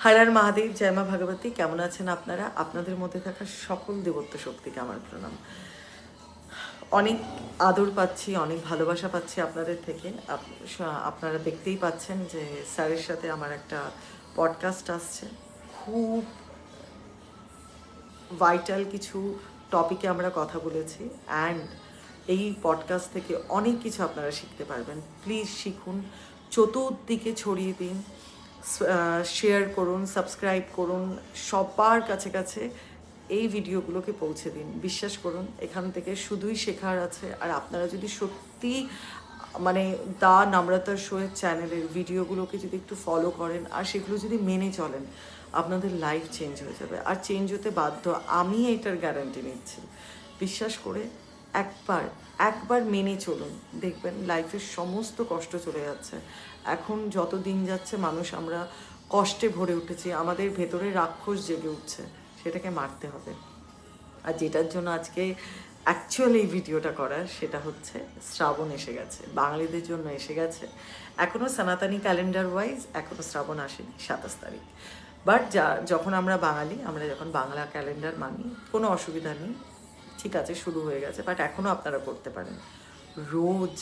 হর হর মহাদেব, জয় মা ভগবতী। কেমন আছেন আপনারা? আপনাদের মধ্যে থাকা সকল দেবত্ব শক্তিকে আমার প্রণাম। অনেক আদর পাচ্ছি, অনেক ভালোবাসা পাচ্ছি আপনাদের থেকে। আপনারা দেখতেই পাচ্ছেন যে স্যারের সাথে আমার একটা পডকাস্ট আসছে। খুব ভাইটাল কিছু টপিকে আমরা কথা বলেছি, অ্যান্ড এই পডকাস্ট থেকে অনেক কিছু আপনারা শিখতে পারবেন। প্লিজ শিখুন, চতুর্দিকে ছড়িয়ে দিন, শেয়ার করুন, সাবস্ক্রাইব করুন, সবার কাছে কাছে এই ভিডিওগুলোকে পৌঁছে দিন। বিশ্বাস করুন, এখান থেকে শুধুই শেখার আছে। আর আপনারা যদি সত্যি মানে দা নম্রতার শোয়ের চ্যানেলের ভিডিওগুলোকে যদি একটু ফলো করেন আর সেগুলো যদি মেনে চলেন, আপনাদের লাইফ চেঞ্জ হয়ে যাবে। আর চেঞ্জ হতে বাধ্য, আমি এটার গ্যারান্টি নিচ্ছি। বিশ্বাস করে একবার একবার মেনে চলুন, দেখবেন লাইফের সমস্ত কষ্ট চলে যাচ্ছে। এখন যত দিন যাচ্ছে মানুষ আমরা কষ্টে ভরে উঠেছি, আমাদের ভেতরে রাক্ষস জেগে উঠছে, সেটাকে মারতে হবে। আর যেটার জন্য আজকে অ্যাকচুয়ালি এই ভিডিওটা করার, সেটা হচ্ছে শ্রাবণ এসে গেছে, বাঙালিদের জন্য এসে গেছে। এখনও সনাতনী ক্যালেন্ডার ওয়াইজ এখনও শ্রাবণ আসেনি, 27 তারিখ। বাট যখন আমরা বাঙালি, আমরা যখন বাংলা ক্যালেন্ডার মানি, কোনো অসুবিধা নেই, ঠিক আছে, শুরু হয়ে গেছে। বাট এখনও আপনারা করতে পারেন, রোজ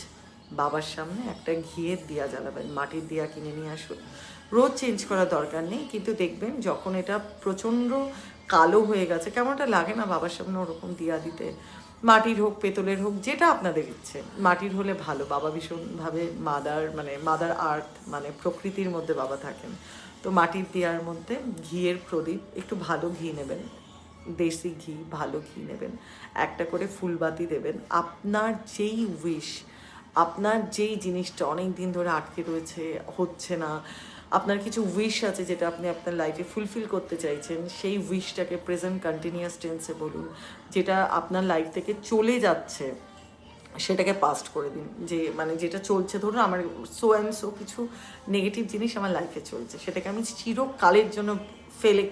বাবার সামনে একটা ঘিয়ের দিয়া জ্বালাবেন, মাটির দিয়া কিনে নিয়ে আসুন। রোজ চেঞ্জ করার দরকার নেই, কিন্তু দেখবেন যখন এটা প্রচণ্ড কালো হয়ে গেছে, কেমনটা লাগে না বাবার সামনে ওরকম দিয়া দিতে? মাটির হোক, পেতলের হোক, যেটা আপনাদের ইচ্ছে। মাটির হলে ভালো, বাবা ভীষণভাবে মাদার আর্থ, মানে প্রকৃতির মধ্যে বাবা থাকেন। তো মাটির দিয়ার মধ্যে ঘিয়ের প্রদীপ, একটু ভালো ঘি নেবেন, দেশি ঘি, ভালো ঘি নেবেন, একটা করে ফুলবাতি দেবেন। আপনার যেই উইশ, আপনার যেই জিনিসটা অনেক দিন ধরে আটকে রয়েছে, হচ্ছে না, আপনার কিছু উইশ আছে যেটা আপনি আপনার লাইফে ফুলফিল করতে চাইছেন, সেই উইশটাকে প্রেজেন্ট কন্টিনিউয়াস টেন্সে বলুন। যেটা আপনার লাইফ থেকে চলে যাচ্ছে সেটাকে পাস্ট করে দিন। যে মানে যেটা চলছে, ধরুন আমার সো অ্যান্ড সো কিছু নেগেটিভ জিনিস আমার লাইফে চলছে, সেটাকে আমি চিরকালের জন্য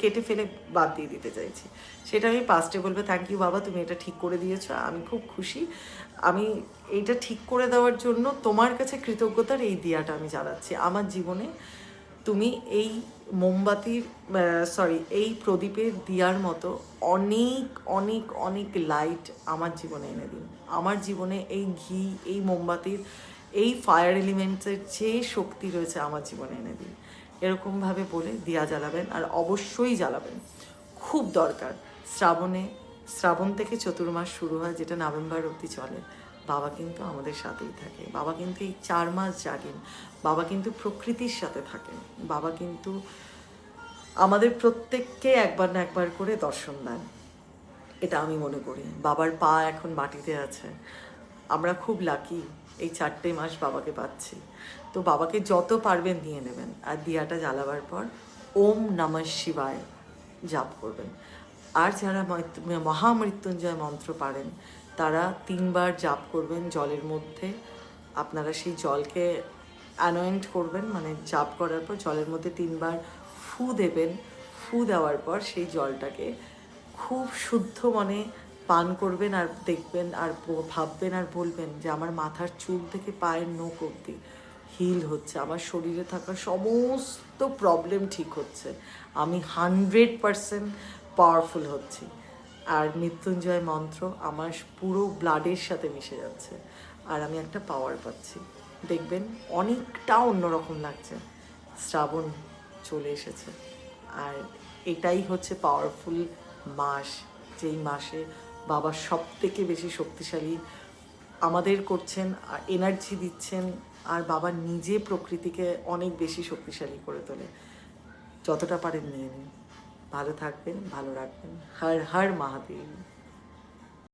কেটে ফেলে বাদ দিয়ে দিতে চাইছি। সেটা আমি পাস্টে বলবো, থ্যাংক ইউ বাবা, তুমি এটা ঠিক করে দিয়েছো, আমি খুব খুশি। আমি এইটা ঠিক করে দেওয়ার জন্য তোমার কাছে কৃতজ্ঞতার এই দিয়াটা আমি জ্বালাচ্ছি আমার জীবনে। তুমি এই মোমবাতির, এই প্রদীপের দিয়ার মতো অনেক অনেক অনেক লাইট আমার জীবনে এনে দিন। আমার জীবনে এই ঘি, এই মোমবাতির, এই ফায়ার এলিমেন্টসের যে শক্তি রয়েছে আমার জীবনে এনে দিন। এরকমভাবে বলে দিয়া জ্বালাবেন, আর অবশ্যই জ্বালাবেন, খুব দরকার। শ্রাবণ থেকে চতুর্মাস শুরু হয়, যেটা নভেম্বর অবধি চলে। বাবা কিন্তু আমাদের সাথেই থাকে, বাবা কিন্তু এই 4 মাস জাগেন, বাবা কিন্তু প্রকৃতির সাথে থাকেন, বাবা কিন্তু আমাদের প্রত্যেককে একবার না একবার করে দর্শন দেন। এটা আমি মনে করি। বাবার পা এখন মাটিতে আছে, আমরা খুব লাকি এই 4টে মাস বাবাকে পাচ্ছি। তো বাবাকে যত পারবেন নিয়ে নেবেন, আর দিয়াটা জ্বালাবার পর ওম নমঃ শিবায় জাপ করবেন। আর যারা মহামৃত্যুঞ্জয় মন্ত্র পারেন, তারা 3বার জাপ করবেন জলের মধ্যে। আপনারা সেই জলকে অ্যানয়েন্ট করবেন, মানে জাপ করার পর জলের মধ্যে 3বার ফু দেবেন। ফু দেওয়ার পর সেই জলটাকে খুব শুদ্ধ মনে পান করবেন, আর দেখবেন আর ভাববেন আর বলবেন যে আমার মাথার চুল থেকে পায়ের নখ অবধি হিল হচ্ছে, আমার শরীরে থাকা সমস্ত প্রবলেম ঠিক হচ্ছে, আমি 100% পাওয়ারফুল হচ্ছি। আর মৃত্যুঞ্জয় মন্ত্র আমার পুরো ব্লাডের সাথে মিশে যাচ্ছে, আর আমি একটা পাওয়ার পাচ্ছি। দেখবেন অনেকটা অন্যরকম লাগছে। শ্রাবণ চলে এসেছে, আর এটাই হচ্ছে পাওয়ারফুল মাস, যেই মাসে বাবা সব থেকে বেশি শক্তিশালী আমাদের করছেন, এনার্জি দিচ্ছেন। আর বাবা নিজে প্রকৃতিকে অনেক বেশি শক্তিশালী করে তোলে। যতটা পারেন নিয়ে নিন। ভালো থাকবেন, ভালো রাখবেন। হর হর মহাদেব।